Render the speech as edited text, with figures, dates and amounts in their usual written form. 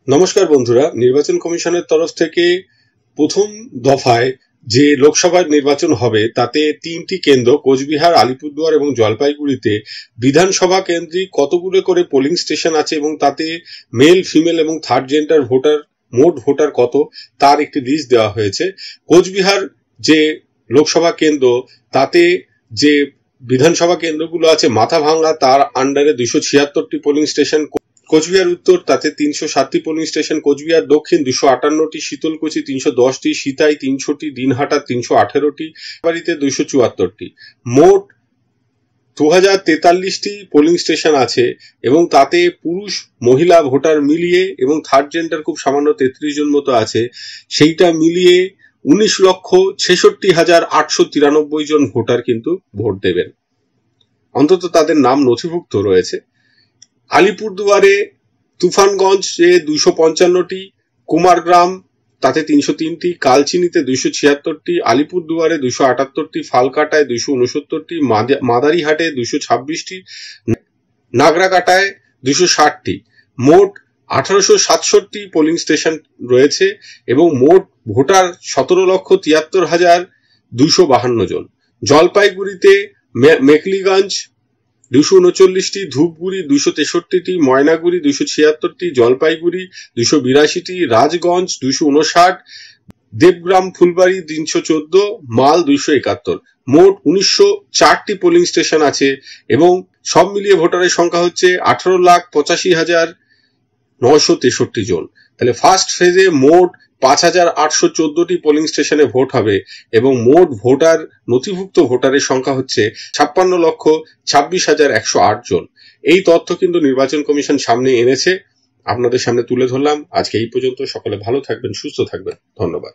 নমস্কার বন্ধুরা, নির্বাচন কমিশনের তরফ থেকে প্রথম দফায় যে লোকসভা নির্বাচন হবে তাতে 3টি কেন্দ্র কোচবিহার, আলিপুরদুয়ার এবং জলপাইগুড়িতে বিধানসভা কেন্দ্রিক কতগুলো করে পোলিং স্টেশন আছে এবং তাতে মেল, ফিমেল এবং থার্ড জেন্ডার ভোটার, মোট ভোটার কত তার একটি লিস্ট দেওয়া হয়েছে। কোচবিহার যে লোকসভা কেন্দ্র তাতে যে বিধানসভা কেন্দ্রগুলো আছে মাথাভাঙ্গা, তার আন্ডারে 276টি পোলিং স্টেশন। কোচবিহার উত্তর তাতে 307টি পোলিং স্টেশন, কোচবিহার দক্ষিণ 258টি, শীতলকুচি 310টি, সিতাই 300টি, দিনহাটা 318টি, বাড়িতে 274টি। মোট 2043টি পোলিং স্টেশন আছে এবং তাতে পুরুষ মহিলা ভোটার মিলিয়ে এবং থার্ড জেন্ডার খুব সামান্য 33 জন মতো আছে, সেইটা মিলিয়ে 19,66,893 জন ভোটার কিন্তু ভোট দেবেন, অন্তত তাদের নাম নথিভুক্ত রয়েছে। আলিপুরদুয়ারে তুফানগঞ্জে 255টি, কুমারগ্রাম তাতে 303টি, কালচিনিতে 276টি, আলিপুরদুয়ারে 278টি, ফালকাটায় 269টি, মাদারিহাটে 226টি, নাগরাকাটায় 260টি। মোট 1867টি পোলিং স্টেশন রয়েছে এবং মোট ভোটার 17,73,252 জন। জলপাইগুড়িতে মেকলিগঞ্জ 239টি, ধূপগুড়ি 263টি, ময়নাগুড়ি 276টি, জলপাইগুড়ি 282টি, রাজগঞ্জ 259, দেবগ্রাম ফুলবাড়ি 314, মাল 271। মোট 1904টি পোলিং স্টেশন আছে এবং সব মিলিয়ে ভোটারের সংখ্যা হচ্ছে 18,85,963 জন। তাহলে ফার্স্ট ফেজে মোট 5,814টি পোলিং স্টেশনে ভোট হবে এবং মোট ভোটার, নথিভুক্ত ভোটারের সংখ্যা হচ্ছে 56,26,108 জন। এই তথ্য কিন্তু নির্বাচন কমিশন সামনে এনেছে, আপনাদের সামনে তুলে ধরলাম। আজকে এই পর্যন্ত। সকলে ভালো থাকবেন, সুস্থ থাকবেন। ধন্যবাদ।